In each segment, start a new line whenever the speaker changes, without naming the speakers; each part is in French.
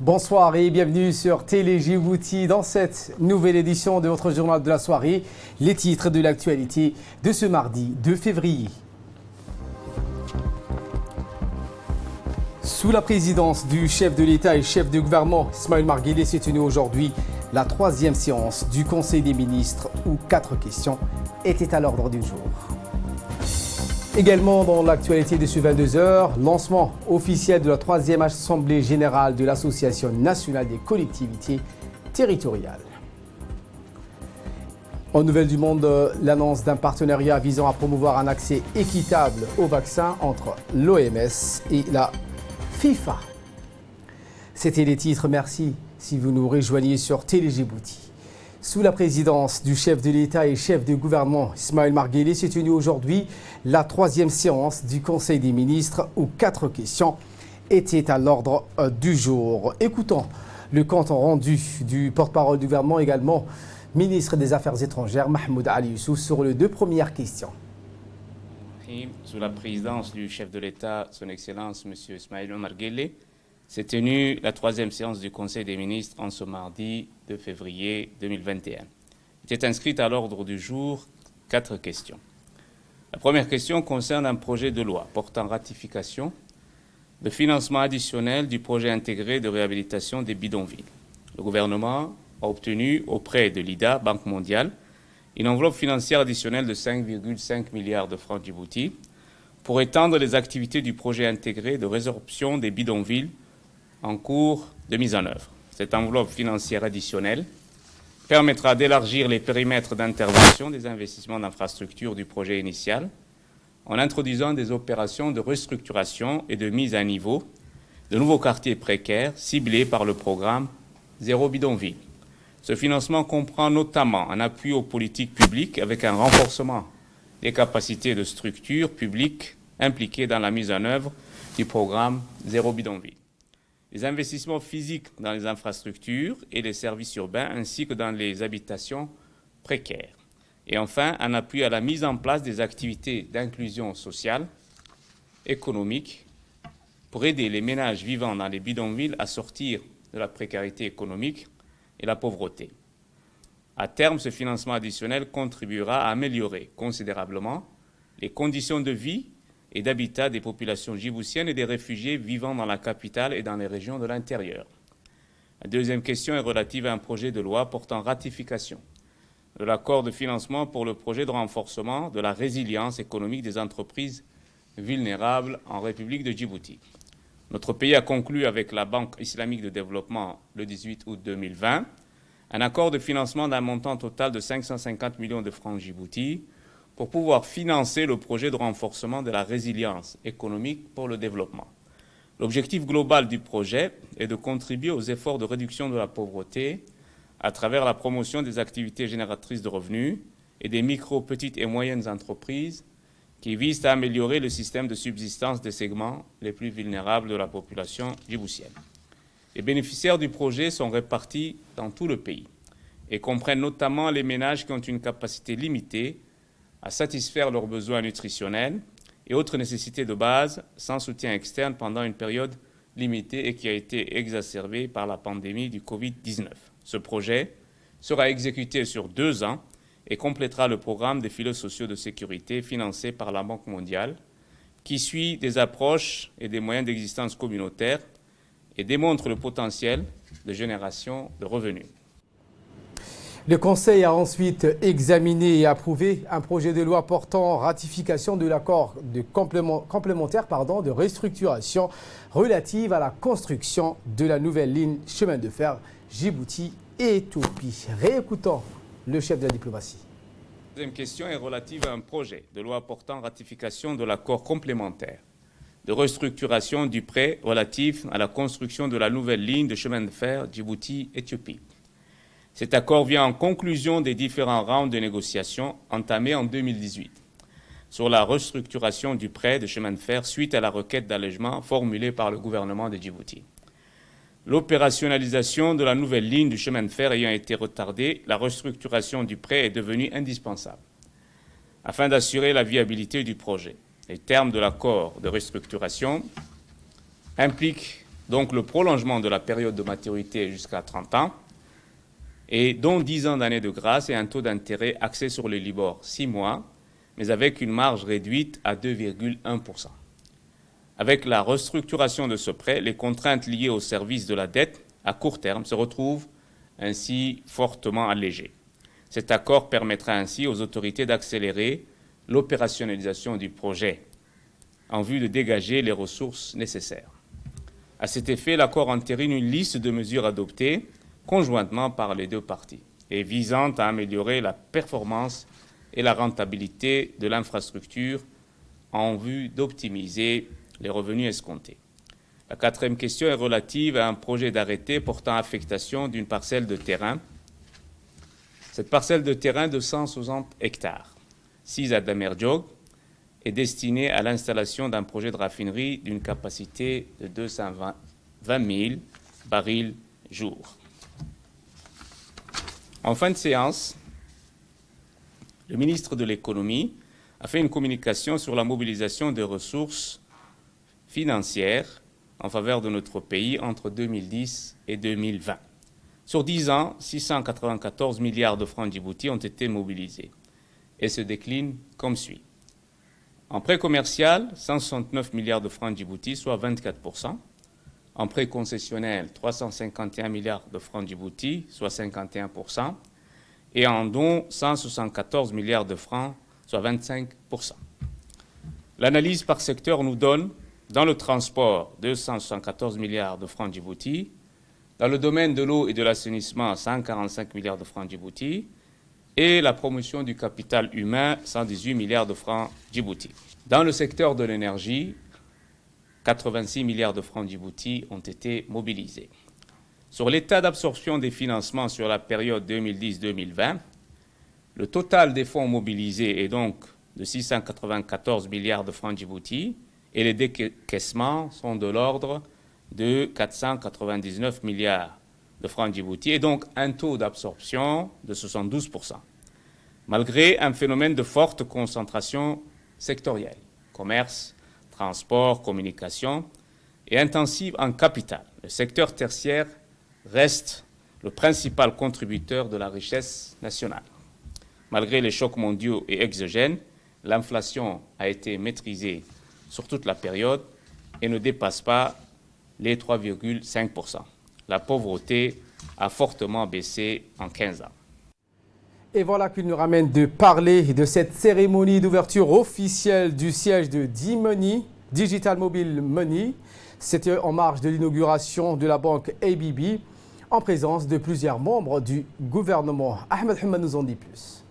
Bonsoir et bienvenue sur Télé Djibouti dans cette nouvelle édition de votre journal de la soirée. Les titres de l'actualité de ce mardi 2 février. Sous la présidence du chef de l'État et chef de gouvernement Ismaël Omar Guelleh s'est tenue aujourd'hui la troisième séance du Conseil des ministres où 4 questions étaient à l'ordre du jour. Également dans l'actualité de ce 22h, lancement officiel de la 3e Assemblée générale de l'Association nationale des collectivités territoriales. En nouvelles du monde, l'annonce d'un partenariat visant à promouvoir un accès équitable aux vaccins entre l'OMS et la FIFA. C'était les titres, merci si vous nous rejoignez sur Télé Djibouti. Sous la présidence du chef de l'État et chef de gouvernement Ismaël Omar Guelleh s'est tenue aujourd'hui la 3e séance du Conseil des ministres où 4 questions étaient à l'ordre du jour. Écoutons le compte rendu du porte-parole du gouvernement, également ministre des Affaires étrangères, Mahmoud Ali Youssouf, sur les 2 premières questions.
Sous la présidence du chef de l'État, son Excellence M. Ismaël Omar Guelleh, s'est tenue la 3e séance du Conseil des ministres en ce mardi 2 février 2021. Il était inscrite à l'ordre du jour 4 questions. La première question concerne un projet de loi portant ratification de financement additionnel du projet intégré de réhabilitation des bidonvilles. Le gouvernement a obtenu auprès de l'IDA, Banque mondiale, une enveloppe financière additionnelle de 5,5 milliards de francs Djibouti pour étendre les activités du projet intégré de résorption des bidonvilles en cours de mise en œuvre. Cette enveloppe financière additionnelle permettra d'élargir les périmètres d'intervention des investissements d'infrastructures du projet initial en introduisant des opérations de restructuration et de mise à niveau de nouveaux quartiers précaires ciblés par le programme Zéro bidonville. Ce financement comprend notamment un appui aux politiques publiques avec un renforcement des capacités de structures publiques impliquées dans la mise en œuvre du programme Zéro bidonville. Les investissements physiques dans les infrastructures et les services urbains ainsi que dans les habitations précaires. Et enfin, un appui à la mise en place des activités d'inclusion sociale, économique, pour aider les ménages vivant dans les bidonvilles à sortir de la précarité économique et la pauvreté. À terme, ce financement additionnel contribuera à améliorer considérablement les conditions de vie et d'habitat des populations djiboutiennes et des réfugiés vivant dans la capitale et dans les régions de l'intérieur. La deuxième question est relative à un projet de loi portant ratification de l'accord de financement pour le projet de renforcement de la résilience économique des entreprises vulnérables en République de Djibouti. Notre pays a conclu avec la Banque islamique de développement le 18 août 2020 un accord de financement d'un montant total de 550 millions de francs Djibouti pour pouvoir financer le projet de renforcement de la résilience économique pour le développement. L'objectif global du projet est de contribuer aux efforts de réduction de la pauvreté à travers la promotion des activités génératrices de revenus et des micro, petites et moyennes entreprises qui visent à améliorer le système de subsistance des segments les plus vulnérables de la population djiboutienne. Les bénéficiaires du projet sont répartis dans tout le pays et comprennent notamment les ménages qui ont une capacité limitée à satisfaire leurs besoins nutritionnels et autres nécessités de base sans soutien externe pendant une période limitée et qui a été exacerbée par la pandémie du Covid-19. Ce projet sera exécuté sur 2 ans et complétera le programme des filets sociaux de sécurité financé par la Banque mondiale, qui suit des approches et des moyens d'existence communautaires et démontre le potentiel de génération de revenus.
Le Conseil a ensuite examiné et approuvé un projet de loi portant ratification de l'accord complémentaire de restructuration relative à la construction de la nouvelle ligne chemin de fer Djibouti-Éthiopie. Réécoutons le chef de la diplomatie.
La deuxième question est relative à un projet de loi portant ratification de l'accord complémentaire de restructuration du prêt relatif à la construction de la nouvelle ligne de chemin de fer Djibouti-Éthiopie. Cet accord vient en conclusion des différents rounds de négociations entamés en 2018 sur la restructuration du prêt de chemin de fer suite à la requête d'allègement formulée par le gouvernement de Djibouti. L'opérationnalisation de la nouvelle ligne du chemin de fer ayant été retardée, la restructuration du prêt est devenue indispensable afin d'assurer la viabilité du projet. Les termes de l'accord de restructuration impliquent donc le prolongement de la période de maturité jusqu'à 30 ans, et dont 10 ans d'année de grâce et un taux d'intérêt axé sur le Libor 6 mois, mais avec une marge réduite à 2,1%. Avec la restructuration de ce prêt, les contraintes liées au service de la dette à court terme se retrouvent ainsi fortement allégées. Cet accord permettra ainsi aux autorités d'accélérer l'opérationnalisation du projet en vue de dégager les ressources nécessaires. À cet effet, l'accord entérine une liste de mesures adoptées conjointement par les deux parties et visant à améliorer la performance et la rentabilité de l'infrastructure en vue d'optimiser les revenus escomptés. La quatrième question est relative à un projet d'arrêté portant affectation d'une parcelle de terrain. Cette parcelle de terrain de 160 hectares, 6 à Damerjog, est destinée à l'installation d'un projet de raffinerie d'une capacité de 220 000 barils jour. En fin de séance, le ministre de l'Économie a fait une communication sur la mobilisation des ressources financières en faveur de notre pays entre 2010 et 2020. Sur 10 ans, 694 milliards de francs djibouti ont été mobilisés et se déclinent comme suit. En prêt commercial, 169 milliards de francs djibouti, soit 24%. En prêt concessionnel, 351 milliards de francs djibouti, soit 51%. Et en dons, 174 milliards de francs, soit 25%. L'analyse par secteur nous donne, dans le transport, 274 milliards de francs djibouti, dans le domaine de l'eau et de l'assainissement, 145 milliards de francs djibouti, et la promotion du capital humain, 118 milliards de francs djibouti. Dans le secteur de l'énergie, 86 milliards de francs djibouti ont été mobilisés. Sur l'état d'absorption des financements sur la période 2010-2020, le total des fonds mobilisés est donc de 694 milliards de francs djibouti et les décaissements sont de l'ordre de 499 milliards de francs djibouti et donc un taux d'absorption de 72%, malgré un phénomène de forte concentration sectorielle, commerce, transport, communication, et intensive en capital. Le secteur tertiaire reste le principal contributeur de la richesse nationale. Malgré les chocs mondiaux et exogènes, l'inflation a été maîtrisée sur toute la période et ne dépasse pas les 3,5%. La pauvreté a fortement baissé en 15 ans.
Et voilà qu'il nous ramène de parler de cette cérémonie d'ouverture officielle du siège de D-Money, Digital Mobile Money. C'était en marge de l'inauguration de la banque ABB, en présence de plusieurs membres du gouvernement. Ahmed Hamad nous en dit plus.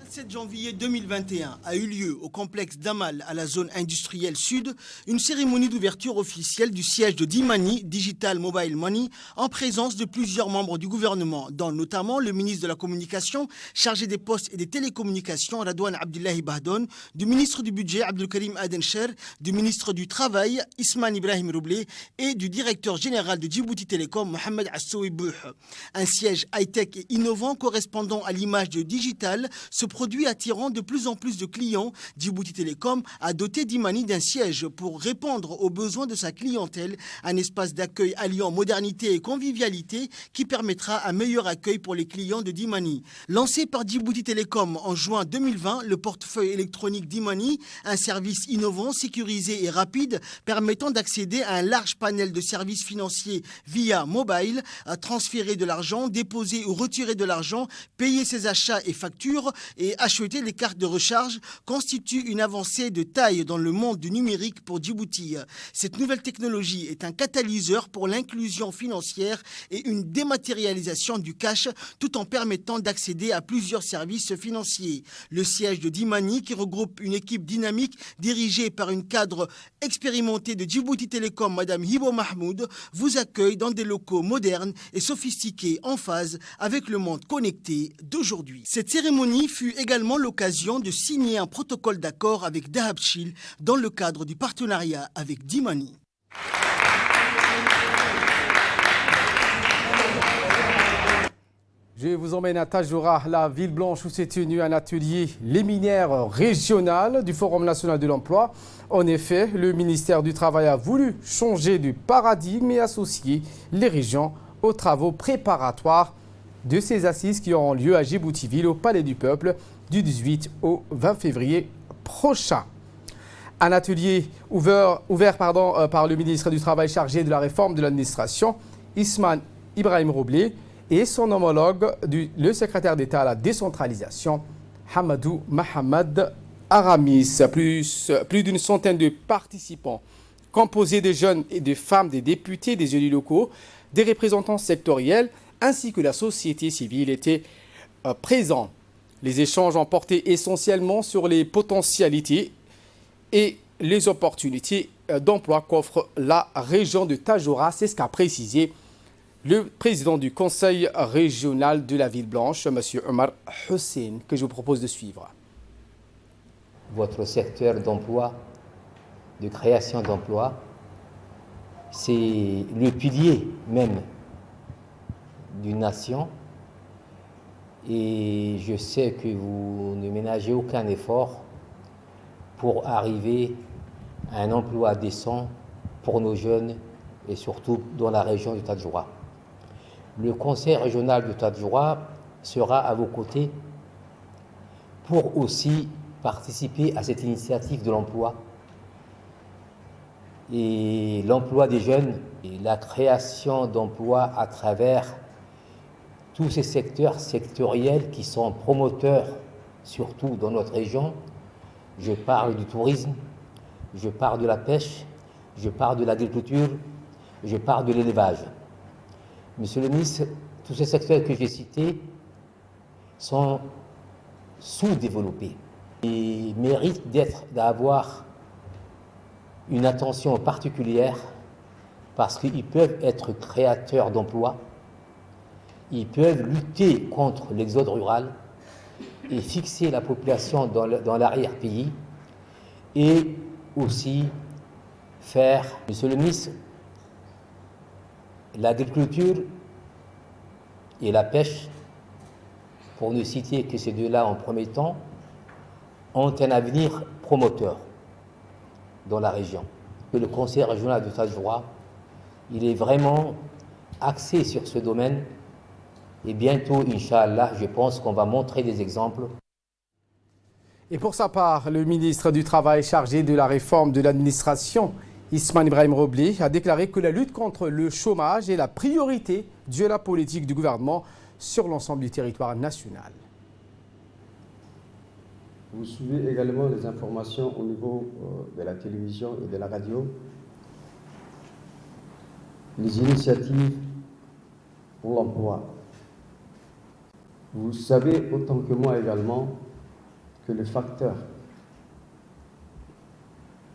Le 7 janvier 2021 a eu lieu au complexe d'Amal à la zone industrielle sud une cérémonie d'ouverture officielle du siège de D-Money, Digital Mobile Money, en présence de plusieurs membres du gouvernement, dont notamment le ministre de la Communication, chargé des postes et des télécommunications, Radouane Abdullahi Bahdon, du ministre du Budget, Abdelkarim Adencher, du ministre du Travail, Isman Ibrahim Roublé, et du directeur général de Djibouti Telecom, Mohamed Assoui Bouh. Un siège high-tech et innovant correspondant à l'image de Digital, ce produit attirant de plus en plus de clients, Djibouti Telecom a doté D-Money d'un siège pour répondre aux besoins de sa clientèle, un espace d'accueil alliant modernité et convivialité qui permettra un meilleur accueil pour les clients de D-Money. Lancé par Djibouti Telecom en juin 2020, le portefeuille électronique D-Money, un service innovant, sécurisé et rapide permettant d'accéder à un large panel de services financiers via mobile, à transférer de l'argent, déposer ou retirer de l'argent, payer ses achats et factures et acheter les cartes de recharge constitue une avancée de taille dans le monde du numérique pour Djibouti. Cette nouvelle technologie est un catalyseur pour l'inclusion financière et une dématérialisation du cash tout en permettant d'accéder à plusieurs services financiers. Le siège de D-Money, qui regroupe une équipe dynamique dirigée par une cadre expérimentée de Djibouti Telecom, Madame Hibo Mahmoud, vous accueille dans des locaux modernes et sophistiqués en phase avec le monde connecté d'aujourd'hui. Cette cérémonie fut également l'occasion de signer un protocole d'accord avec Dahabshil dans le cadre du partenariat avec D-Money.
Je vous emmène à Tadjoura, la ville blanche où s'est tenu un atelier léminaire régional du Forum national de l'emploi. En effet, le ministère du Travail a voulu changer de paradigme et associer les régions aux travaux préparatoires de ces assises qui auront lieu à Djibouti-Ville au Palais du Peuple du 18 au 20 février prochain. Un atelier ouvert par le ministre du Travail chargé de la réforme de l'administration, Ismail Ibrahim Roblé, et son homologue, le secrétaire d'État à la décentralisation, Hamadou Mohamed Aramis. Plus d'une centaine de participants, composés de jeunes et de femmes, des députés, des élus locaux, des représentants sectoriels, ainsi que la société civile étaient présents. Les échanges ont porté essentiellement sur les potentialités et les opportunités d'emploi qu'offre la région de Tadjoura. C'est ce qu'a précisé le président du conseil régional de la Ville Blanche, M. Omar Hussein, que je vous propose de suivre.
Votre secteur d'emploi, de création d'emplois, c'est le pilier même d'une nation. Et je sais que vous ne ménagez aucun effort pour arriver à un emploi décent pour nos jeunes et surtout dans la région de Tadjoura. Le conseil régional de Tadjoura sera à vos côtés pour aussi participer à cette initiative de l'emploi et l'emploi des jeunes et la création d'emplois à travers tous ces secteurs sectoriels qui sont promoteurs, surtout dans notre région. Je parle du tourisme, je parle de la pêche, je parle de l'agriculture, je parle de l'élevage. Monsieur le ministre, tous ces secteurs que j'ai cités sont sous-développés et méritent d'avoir une attention particulière parce qu'ils peuvent être créateurs d'emplois, ils peuvent lutter contre l'exode rural et fixer la population dans l'arrière-pays et aussi faire, monsieur le ministre, l'agriculture et la pêche, pour ne citer que ces deux-là en premier temps, ont un avenir promoteur dans la région. Le conseil régional de Tadjoura, il est vraiment axé sur ce domaine et bientôt, Inch'Allah, je pense qu'on va montrer des exemples.
Et pour sa part, le ministre du Travail chargé de la réforme de l'administration, Ismail Ibrahim Roblé, a déclaré que la lutte contre le chômage est la priorité de la politique du gouvernement sur l'ensemble du territoire national.
Vous suivez également les informations au niveau de la télévision et de la radio, les initiatives pour l'emploi. Vous savez autant que moi également que le facteur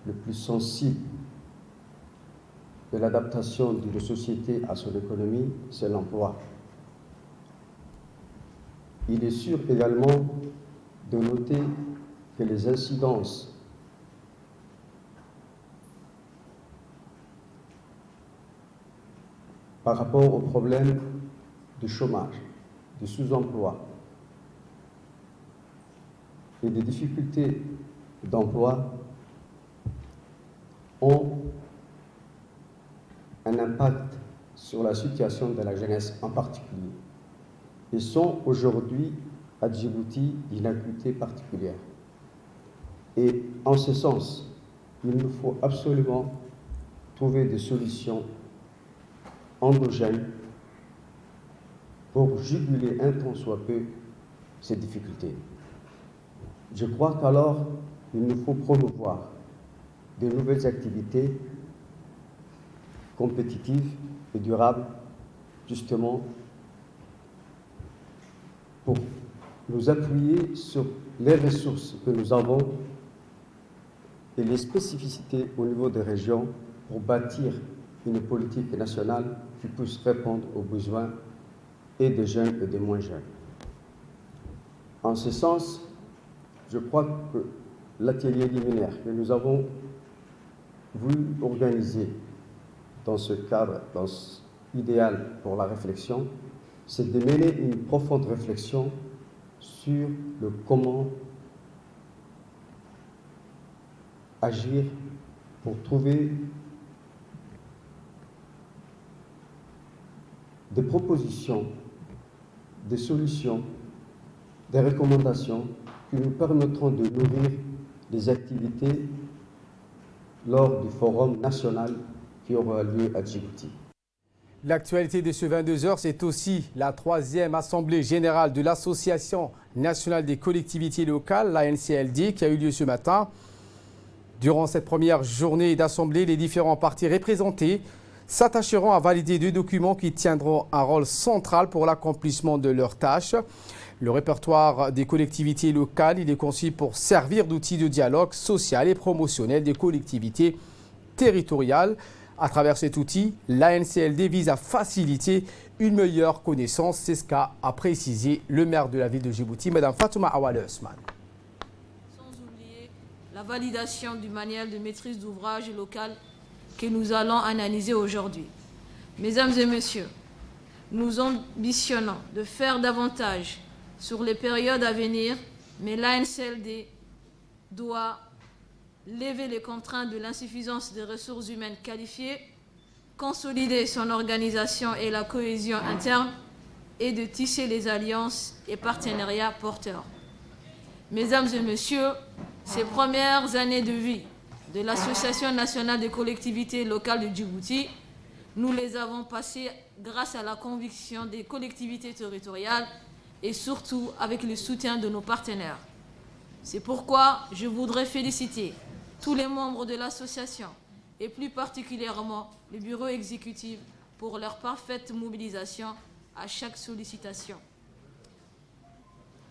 le plus sensible de l'adaptation d'une société à son économie, c'est l'emploi. Il est sûr également de noter que les incidences par rapport au problème du chômage, du sous-emploi et des difficultés d'emploi ont un impact sur la situation de la jeunesse en particulier et sont aujourd'hui à Djibouti d'une acuité particulière. Et en ce sens, il nous faut absolument trouver des solutions endogènes pour juguler un tant soit peu ces difficultés. Je crois qu'alors, il nous faut promouvoir de nouvelles activités compétitives et durables, justement, pour nous appuyer sur les ressources que nous avons et les spécificités au niveau des régions pour bâtir une politique nationale qui puisse répondre aux besoins et des jeunes et des moins jeunes. En ce sens, je crois que l'atelier liminaire que nous avons voulu organiser dans ce cadre, dans ce idéal pour la réflexion, c'est de mener une profonde réflexion sur le comment agir pour trouver des propositions, des solutions, des recommandations qui nous permettront de nourrir les activités lors du forum national qui aura lieu à Djibouti.
L'actualité de ce 22h, c'est aussi la 3e Assemblée générale de l'Association nationale des collectivités locales, l'ANCLD, qui a eu lieu ce matin. Durant cette première journée d'Assemblée, les différents partis représentés s'attacheront à valider 2 documents qui tiendront un rôle central pour l'accomplissement de leurs tâches. Le répertoire des collectivités locales, il est conçu pour servir d'outil de dialogue social et promotionnel des collectivités territoriales. À travers cet outil, l'ANCLD vise à faciliter une meilleure connaissance. C'est ce qu'a précisé le maire de la ville de Djibouti, Mme Fatouma Awale Ousmane.
Sans oublier la validation du manuel de maîtrise d'ouvrage local que nous allons analyser aujourd'hui. Mesdames et messieurs, nous ambitionnons de faire davantage sur les périodes à venir, mais l'ANCLD doit lever les contraintes de l'insuffisance des ressources humaines qualifiées, consolider son organisation et la cohésion interne et de tisser les alliances et partenariats porteurs. Mesdames et messieurs, ces premières années de vie de l'Association nationale des collectivités locales de Djibouti, nous les avons passées grâce à la conviction des collectivités territoriales et surtout avec le soutien de nos partenaires. C'est pourquoi je voudrais féliciter tous les membres de l'association et plus particulièrement le bureau exécutif pour leur parfaite mobilisation à chaque sollicitation.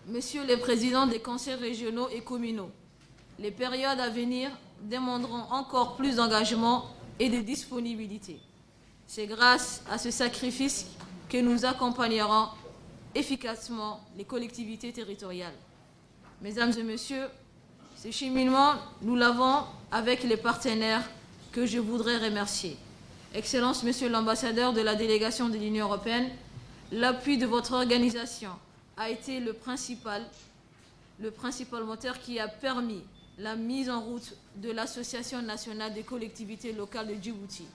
Messieurs les présidents des conseils régionaux et communaux, les périodes à venir demanderont encore plus d'engagement et de disponibilité. C'est grâce à ce sacrifice que nous accompagnerons efficacement les collectivités territoriales. Mesdames et messieurs, ce cheminement, nous l'avons avec les partenaires que je voudrais remercier. Excellence, Monsieur l'ambassadeur de la délégation de l'Union européenne, l'appui de votre organisation a été le principal moteur qui a permis la mise en route de l'Association nationale des collectivités locales de Djibouti.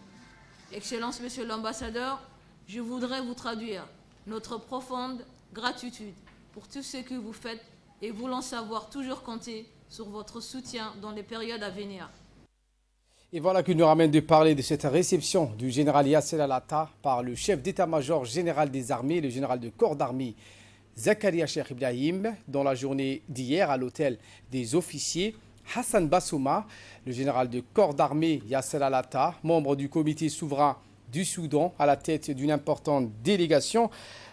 Excellence, Monsieur l'ambassadeur, je voudrais vous traduire notre profonde gratitude pour tout ce que vous faites et voulons savoir toujours compter sur votre soutien dans les périodes à venir.
Et voilà qui nous ramène de parler de cette réception du général Yasser Al-Attah par le chef d'état-major général des armées, le général de corps d'armée Zakaria Cheikh Ibrahim, dans la journée d'hier à l'hôtel des officiers. Hassan Bassouma, le général de corps d'armée Yasser Al-Attah, membre du comité souverain du Soudan, à la tête d'une importante délégation.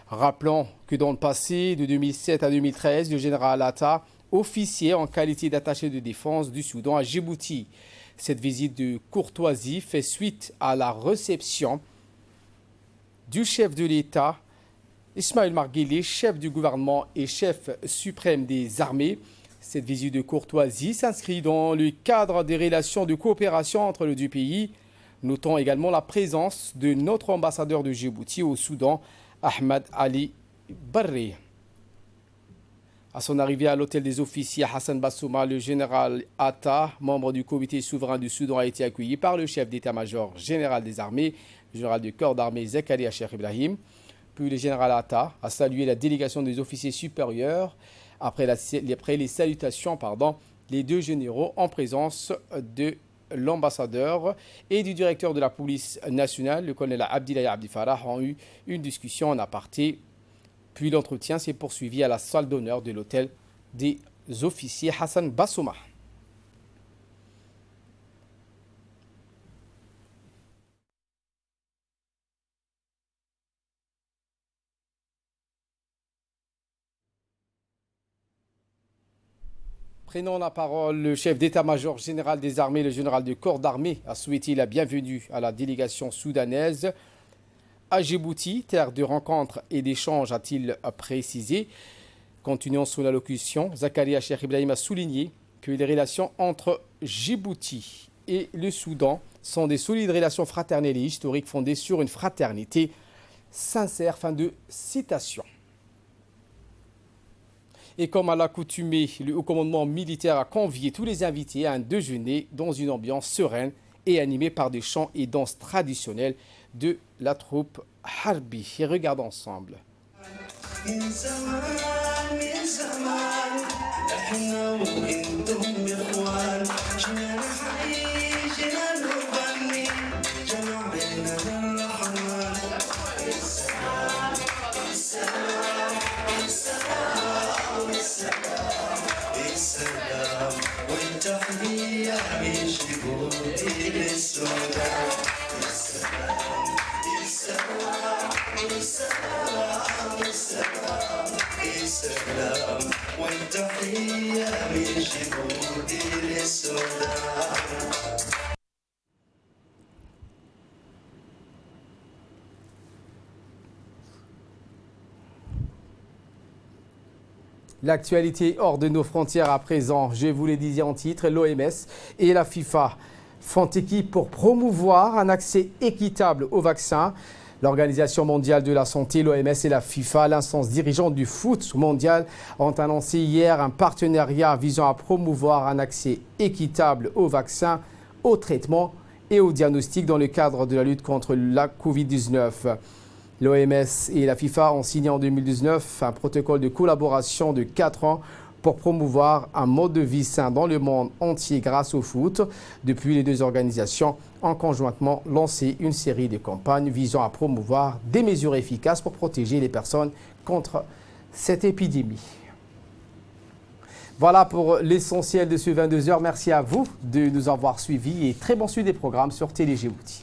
Rappelons que dans le passé, de 2007 à 2013, le général Al-Attah officiait en qualité d'attaché de défense du Soudan à Djibouti. Cette visite de courtoisie fait suite à la réception du chef de l'État, Ismaïl Omar Guelleh, chef du gouvernement et chef suprême des armées. Cette visite de courtoisie s'inscrit dans le cadre des relations de coopération entre les deux pays. Notons également la présence de notre ambassadeur de Djibouti au Soudan, Ahmed Ali Barré. À son arrivée à l'hôtel des officiers Hassan Bassouma, le général Attah, membre du comité souverain du Soudan, a été accueilli par le chef d'état-major général des armées, le général de corps d'armée Zakaria Cheikh Ibrahim. Puis le général Attah a salué la délégation des officiers supérieurs. Après les salutations, les 2 généraux en présence de l'ambassadeur et du directeur de la police nationale, le colonel Abdillahi Abdi Farah, ont eu une discussion en aparté. Puis l'entretien s'est poursuivi à la salle d'honneur de l'hôtel des officiers Hassan Bassouma. Prenant la parole, le chef d'état-major général des armées, le général de corps d'armée, a souhaité la bienvenue à la délégation soudanaise à Djibouti, terre de rencontres et d'échanges, a-t-il précisé. Continuant son allocution, Zakaria Cheikh Ibrahim a souligné que les relations entre Djibouti et le Soudan sont des solides relations fraternelles et historiques fondées sur une fraternité sincère. Fin de citation. Et comme à l'accoutumée, le haut commandement militaire a convié tous les invités à un déjeuner dans une ambiance sereine et animée par des chants et danses traditionnelles de la troupe Harbi. Et regardons ensemble. L'actualité hors de nos frontières à présent, je vous le disais en titre, l'OMS et la FIFA font équipe pour promouvoir un accès équitable aux vaccins. L'Organisation mondiale de la santé, l'OMS et la FIFA, l'instance dirigeante du foot mondial, ont annoncé hier un partenariat visant à promouvoir un accès équitable aux vaccins, aux traitements et aux diagnostics dans le cadre de la lutte contre la Covid-19. L'OMS et la FIFA ont signé en 2019 un protocole de collaboration de 4 ans pour promouvoir un mode de vie sain dans le monde entier grâce au foot. Depuis, les deux organisations ont conjointement lancé une série de campagnes visant à promouvoir des mesures efficaces pour protéger les personnes contre cette épidémie. Voilà pour l'essentiel de ce 22h. Merci à vous de nous avoir suivis et très bon suivi des programmes sur Télé Djibouti.